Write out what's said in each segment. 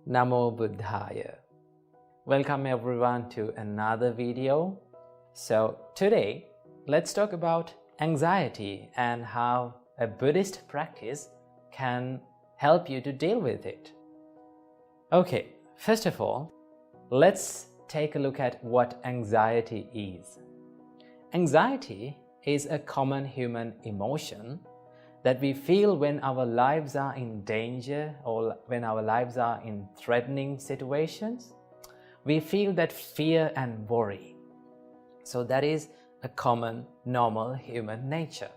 Namo Buddhaya. Welcome everyone to another video. So today, let's talk about anxiety and how a Buddhist practice can help you to deal with it. Okay, first of all, let's take a look at what anxiety is. Anxiety is a common human emotion that we feel when our lives are in danger or when our lives are in threatening situations. We feel that fear and worry. So that is a common, normal human nature.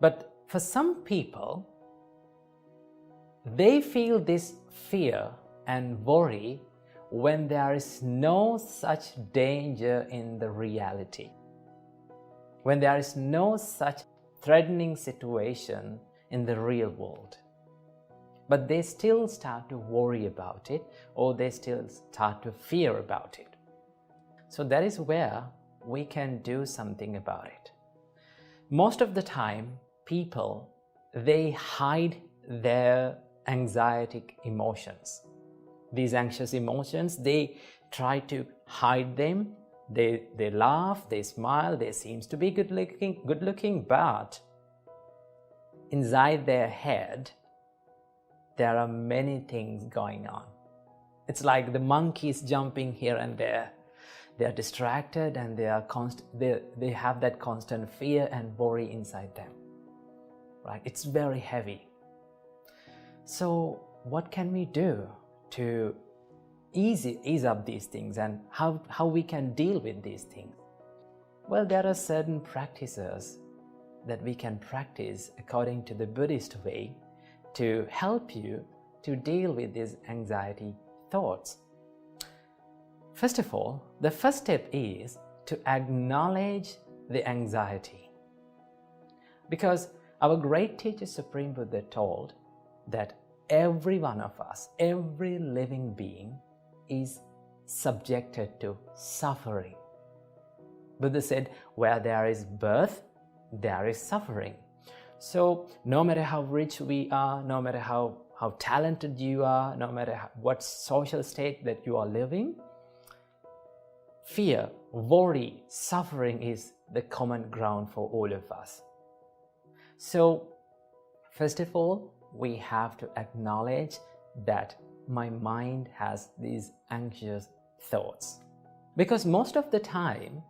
But for some people, they feel this fear and worry when there is no such danger in the reality. When there is no such threatening situation in the real world. But they still start to worry about it, or they still start to fear about it. So that is where we can do something about it. Most of the time, people, they hide their anxietic emotions. These anxious emotions, they try to hide them. They laugh, they smile, they seem to be good looking, but inside their head, there are many things going on. It's like the monkeys jumping here and there. They are distracted and they have that constant fear and worry inside them. Right? It's very heavy. So what can we do to ease up these things, and how we can deal with these things? Well, there are certain practices that we can practice according to the Buddhist way to help you to deal with these anxiety thoughts. First of all, the first step is to acknowledge the anxiety. Because our great teacher Supreme Buddha told that every one of us, every living being, is subjected to suffering. Buddha said, where there is birth, there is suffering. So no matter how rich we are, no matter how talented you are, no matter what social state that you are living, fear, worry, suffering is the common ground for all of us. So first of all, we have to acknowledge that my mind has these anxious thoughts. Because most of the time,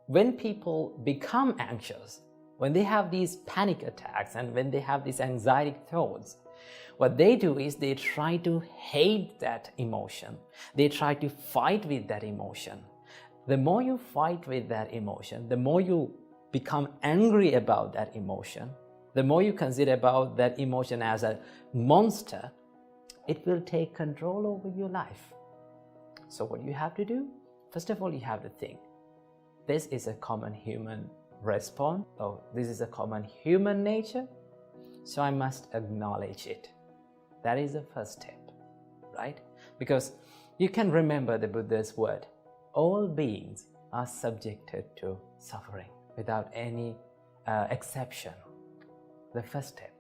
when people become anxious, when they have these panic attacks and when they have these anxiety thoughts, what they do is they try to hate that emotion. They try to fight with that emotion. The more you fight with that emotion, the more you become angry about that emotion, the more you consider about that emotion as a monster, it will take control over your life. So what you have to do? First of all, you have to think, this is a common human response, or this is a common human nature, so I must acknowledge it. That is the first step, right? Because you can remember the Buddha's word, all beings are subjected to suffering without any exception. The first step.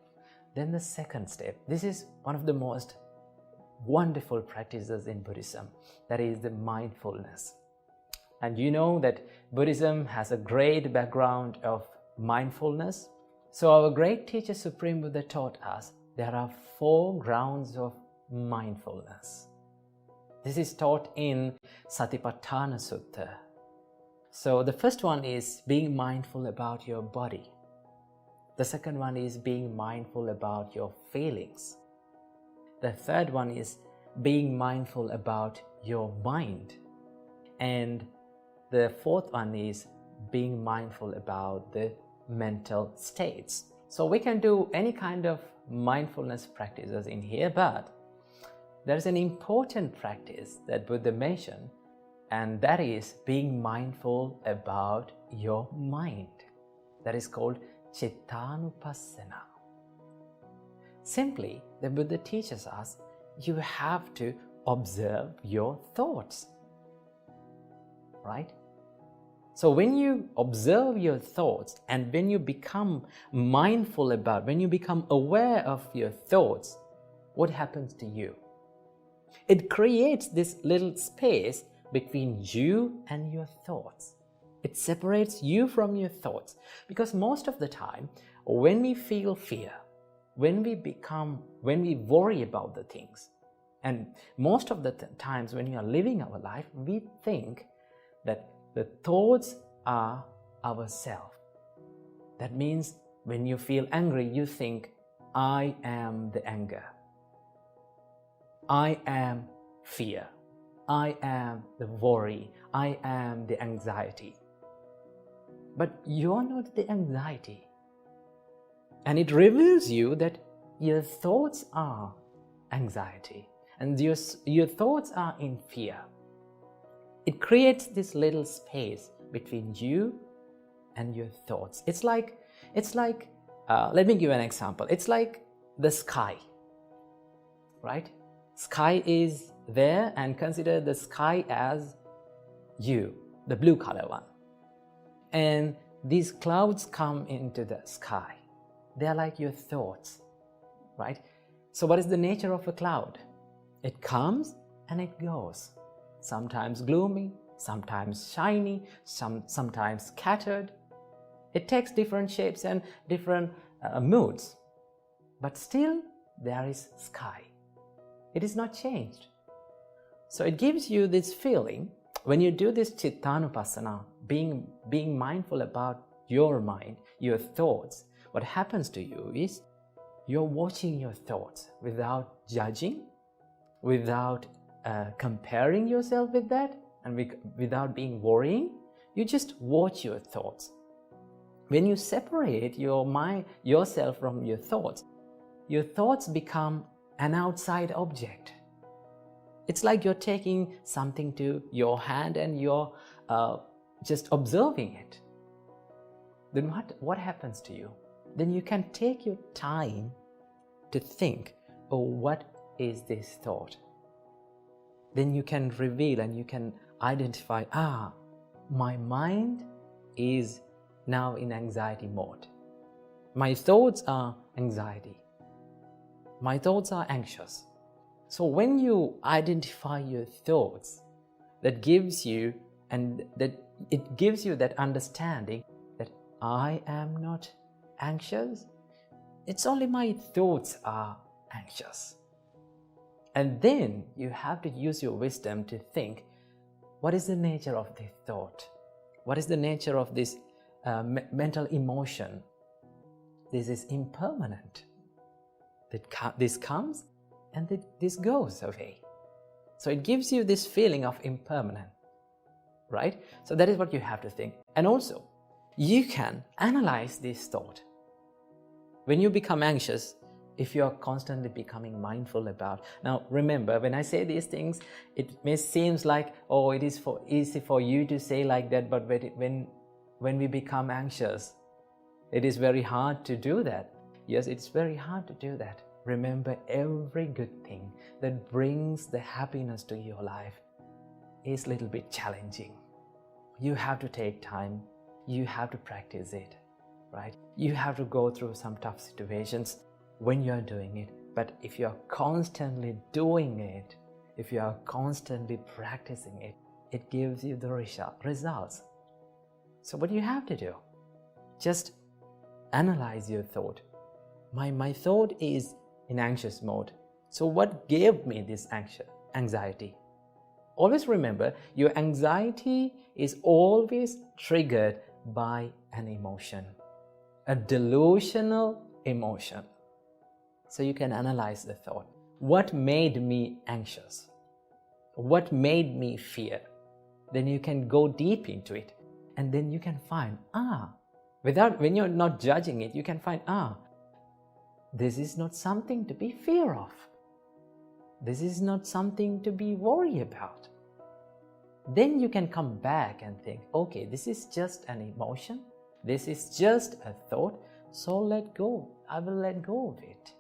Then the second step, this is one of the most wonderful practices in Buddhism, that is the mindfulness. And you know that Buddhism has a great background of mindfulness. So our great teacher Supreme Buddha taught us there are 4 grounds of mindfulness. This is taught in Satipatthana Sutta. So the first one is being mindful about your body. The second one is being mindful about your feelings. The third one is being mindful about your mind. And the fourth one is being mindful about the mental states. So we can do any kind of mindfulness practices in here, but there's an important practice that Buddha mentioned, and that is being mindful about your mind. That is called Cittanupassana. Simply, the Buddha teaches us you have to observe your thoughts, right? So when you observe your thoughts and when you become mindful about, when you become aware of your thoughts, what happens to you? It creates this little space between you and your thoughts. It separates you from your thoughts, because most of the time when we feel fear, when we worry about the things, and most of the times when we are living our life, we think that the thoughts are ourself. That means when you feel angry, you think, I am the anger, I am fear, I am the worry, I am the anxiety. But you're not the anxiety. And it reveals you that your thoughts are anxiety, and your thoughts are in fear. It creates this little space between you and your thoughts. It's like let me give an example. It's like the sky, right? Sky is there, and consider the sky as you, the blue color one. And these clouds come into the sky. They are like your thoughts, right? So what is the nature of a cloud? It comes and it goes. Sometimes gloomy, sometimes shiny, sometimes scattered. It takes different shapes and different moods. But still there is sky. It is not changed. So it gives you this feeling when you do this Chittanupassana, being mindful about your mind, your thoughts. What happens to you is you're watching your thoughts without judging, without comparing yourself with that, and without being worrying. You just watch your thoughts. When you separate your mind, yourself from your thoughts become an outside object. It's like you're taking something to your hand and you're just observing it. Then what happens to you? Then you can take your time to think, oh, what is this thought? Then you can reveal and you can identify, my mind is now in anxiety mode. My thoughts are anxiety. My thoughts are anxious. So when you identify your thoughts, that gives you that understanding that I am not anxious. It's only my thoughts are anxious. And then you have to use your wisdom to think, what is the nature of this thought? What is the nature of this mental emotion? This is impermanent. This comes and this goes away. So it gives you this feeling of impermanent, right? So that is what you have to think. And also, you can analyze this thought. When you become anxious, if you are constantly becoming mindful about. Now remember, when I say these things, it may seem like, oh, it is easy for you to say like that, but when we become anxious, it is very hard to do that. Yes, it's very hard to do that. Remember, every good thing that brings the happiness to your life is a little bit challenging. You have to take time. You have to practice it, right? You have to go through some tough situations when you're doing it. But if you're constantly doing it, if you are constantly practicing it, it gives you the results. So what do you have to do? Just analyze your thought. My thought is in anxious mode. So what gave me this anxiety? Always remember, your anxiety is always triggered by an emotion, a delusional emotion. So you can analyze the thought. What made me anxious? What made me fear? Then you can go deep into it, and then you can find, when you're not judging it, you can find, this is not something to be fear of. This is not something to be worried about. Then you can come back and think, okay, this is just an emotion. This is just a thought. So let go. I will let go of it.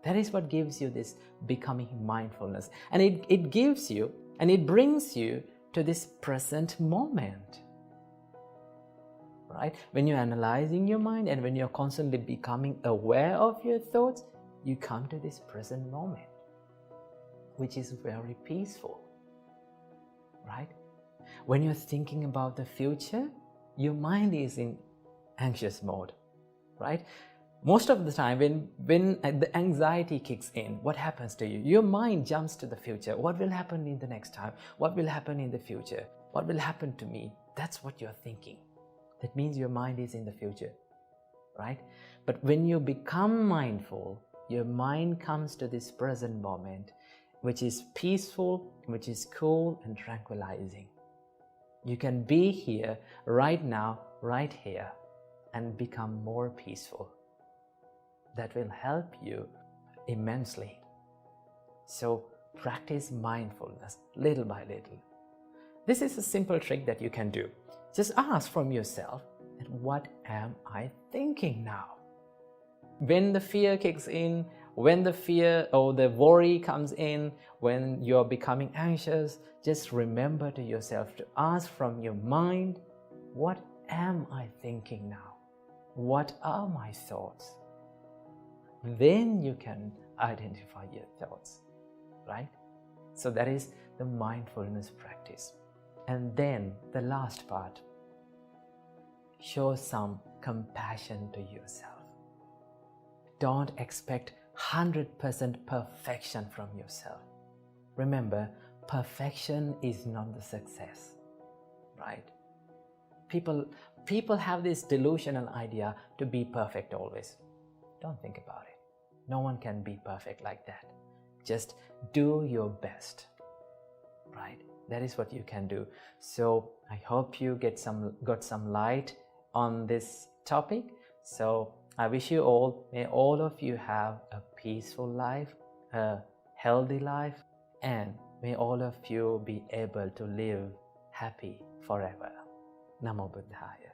That is what gives you this becoming mindfulness. And it gives you and it brings you to this present moment. Right? When you're analyzing your mind and when you're constantly becoming aware of your thoughts, you come to this present moment. which is very peaceful, right? When you're thinking about the future, your mind is in anxious mode, right? Most of the time when the anxiety kicks in, what happens to you? Your mind jumps to the future. What will happen in the next time? What will happen in the future? What will happen to me? That's what you're thinking. That means your mind is in the future, right? But when you become mindful, your mind comes to this present moment, which is peaceful, which is cool and tranquilizing. You can be here, right now, right here, and become more peaceful. That will help you immensely. So practice mindfulness little by little. This is a simple trick that you can do. Just ask from yourself, what am I thinking now? When the fear kicks in, when the fear or the worry comes in, when you're becoming anxious, just remember to yourself to ask from your mind, what am I thinking now? What are my thoughts? Then you can identify your thoughts, right? So that is the mindfulness practice. And then the last part, show some compassion to yourself. Don't expect 100% perfection from yourself. Remember, perfection is not the success, right? People have this delusional idea to be perfect always. Don't think about it. No one can be perfect like that. Just do your best, right? That is what you can do. So I hope you got some light on this topic. So I wish you all, may all of you have a peaceful life, a healthy life, and may all of you be able to live happy forever. Namo Buddhaya.